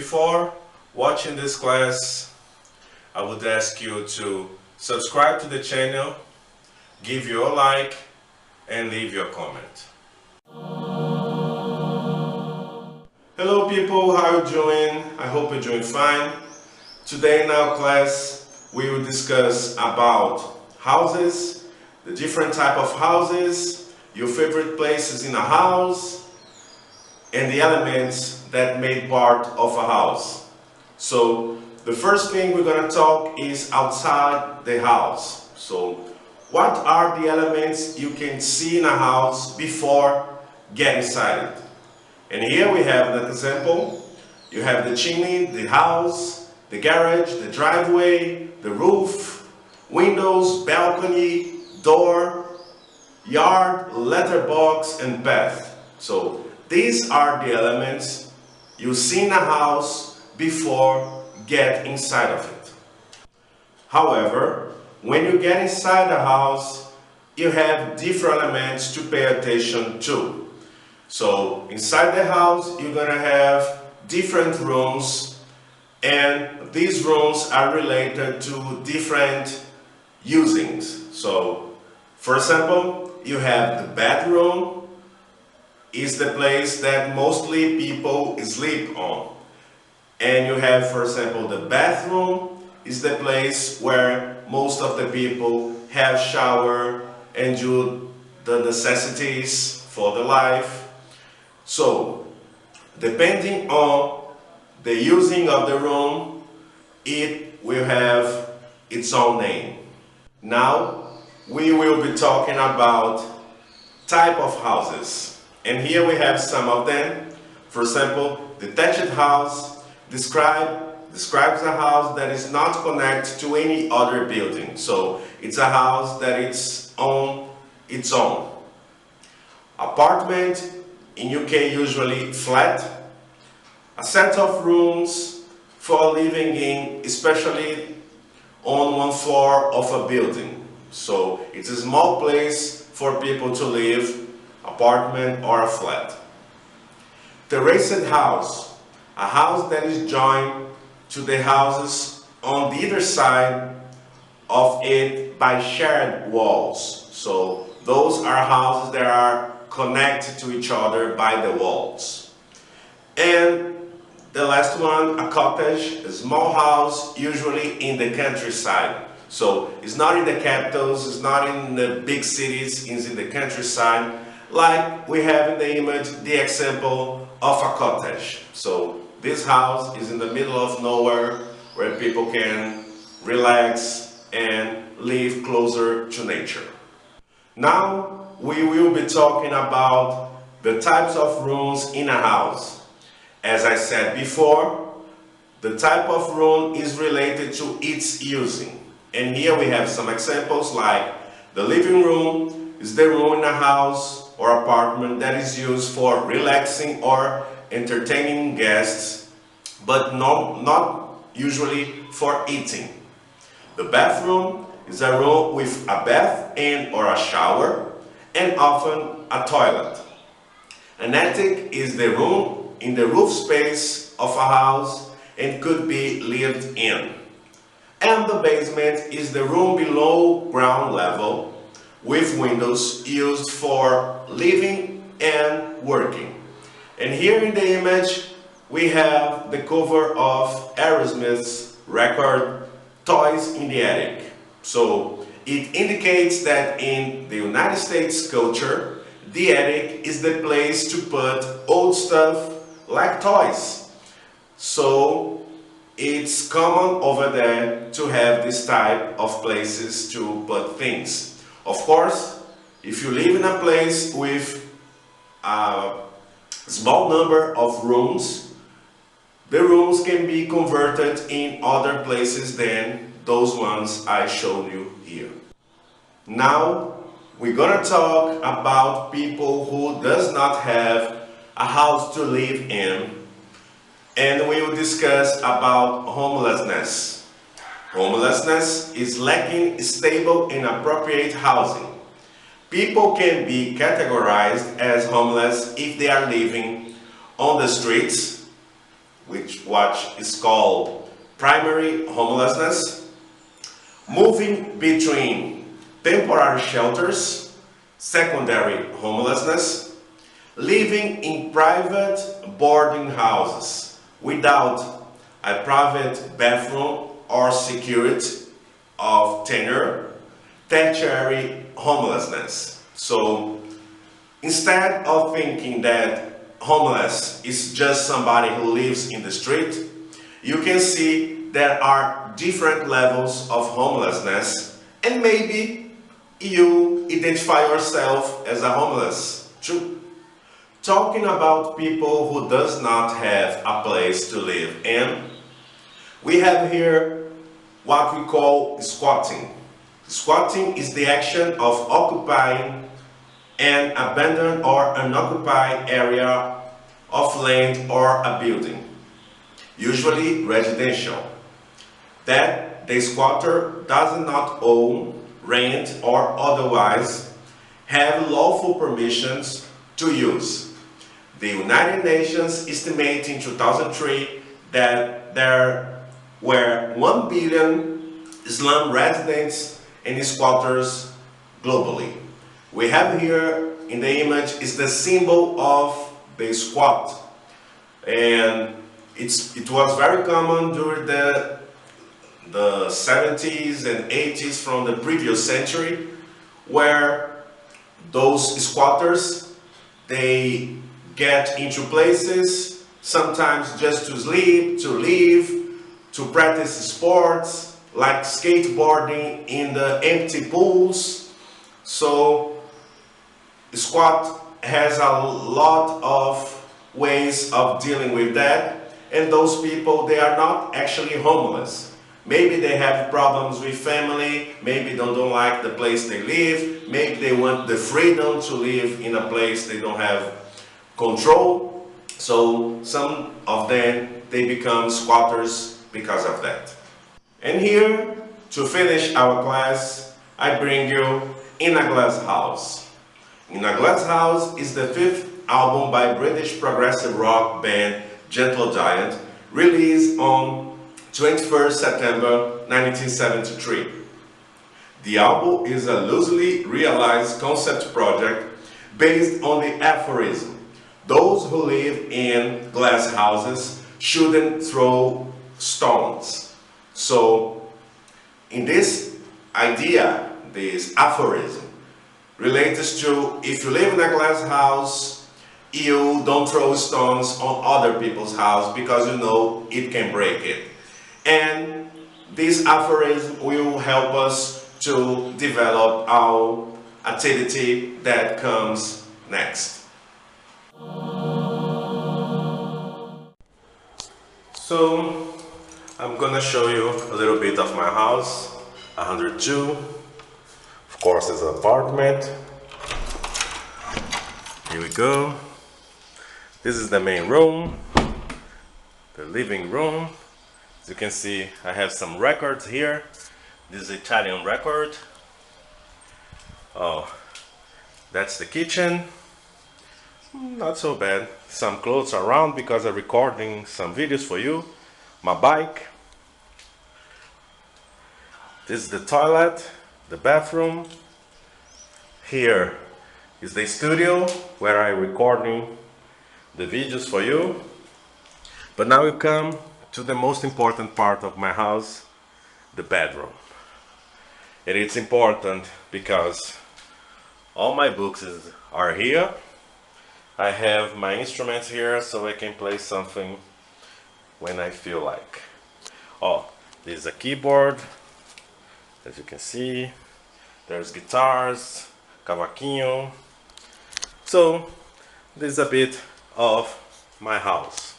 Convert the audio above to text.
Before watching this class, I would ask you to subscribe to the channel, give your like, and leave your comment. Hello people, how are you doing? I hope you're doing fine. Today in our class, we will discuss about houses, the different type of houses, your favorite places in a house, and the elements that make part of a house. So the first thing we're going to talk is outside the house. So what are the elements you can see in a house before getting inside it? And here we have an example. You have the chimney, the house, the garage, the driveway, the roof, windows, balcony, door, yard, letterbox, and path. So these are the elements you see in a house before get inside of it. However, when you get inside the house, you have different elements to pay attention to. So inside the house, you're gonna have different rooms, and these rooms are related to different usings. So, for example, you have the bedroom, is the place that mostly people sleep on. And you have, for example, the bathroom is the place where most of the people have shower and do the necessities for the life. So, depending on the using of the room, it will have its own name. Now, we will be talking about type of houses. And here we have some of them. For example, detached house describes a house that is not connected to any other building. So it's a house that it's on its own. Apartment, in UK usually flat. A set of rooms for living in, especially on one floor of a building. So it's a small place for people to live, apartment or a flat. Terraced house, a house that is joined to the houses on the either side of it by shared walls. So those are houses that are connected to each other by the walls. And the last one, a cottage, a small house, usually in the countryside. So it's not in the capitals, it's not in the big cities, it's in the countryside, like we have in the image, the example of a cottage. So this house is in the middle of nowhere where people can relax and live closer to nature. Now we will be talking about the types of rooms in a house. As I said before, the type of room is related to its using. And here we have some examples like the living room is the room in a house or apartment that is used for relaxing or entertaining guests, but not usually for eating. The bathroom is a room with a bath and or a shower, and often a toilet. An attic is the room in the roof space of a house and could be lived in. And the basement is the room below ground level with windows used for living and working. And here in the image we have the cover of Aerosmith's record Toys in the Attic. So it indicates that in the United States culture, the attic is the place to put old stuff like toys. So it's common over there to have this type of places to put things. Of course, if you live in a place with a small number of rooms, the rooms can be converted in other places than those ones I showed you here. Now, we're gonna talk about people who does not have a house to live in, and we will discuss about homelessness. Homelessness is lacking stable and appropriate housing. People can be categorized as homeless if they are living on the streets, what is called primary homelessness, moving between temporary shelters, secondary homelessness, living in private boarding houses without a private bathroom or security of tenure, tertiary homelessness. So instead of thinking that homeless is just somebody who lives in the street, you can see there are different levels of homelessness, and maybe you identify yourself as a homeless too. Talking about people who does not have a place to live in, we have here what we call squatting. Squatting is the action of occupying an abandoned or unoccupied area of land or a building, usually residential, that the squatter does not own, rent, or otherwise have lawful permissions to use. The United Nations estimated in 2003 that there were 1 billion slum residents and squatters globally. We have here in the image is the symbol of the squat, and it was very common during the 70s and 80s from the previous century, where those squatters, they get into places sometimes just to sleep, to live, to practice sports like skateboarding in the empty pools. So squat has a lot of ways of dealing with that, and those people, they are not actually homeless. Maybe they have problems with family, maybe they don't like the place they live, maybe they want the freedom to live in a place they don't have control. So some of them, they become squatters because of that. And here, to finish our class, I bring you In a Glass House. In a Glass House is the 5th album by British progressive rock band Gentle Giant, released on 21st September 1973. The album is a loosely realized concept project based on the aphorism, "Those who live in glass houses shouldn't throw stones." So in this idea, this aphorism relates to, if you live in a glass house, you don't throw stones on other people's house because you know it can break it. And this aphorism will help us to develop our activity that comes next. So I'm gonna show you a little bit of my house, 102. Of course, it's an apartment. Here we go. This is the main room, the living room. As you can see, I have some records here. This is Italian record. Oh, that's the kitchen. Not so bad. Some clothes around because I'm recording some videos for you. My bike. This is the toilet, the bathroom. Here is the studio where I'm recording the videos for you. But now we come to the most important part of my house, the bedroom. And it's important because all my books are here. I have my instruments here so I can play something when I feel like. Oh, this is a keyboard. As you can see, there's guitars, cavaquinho. So this is a bit of my house.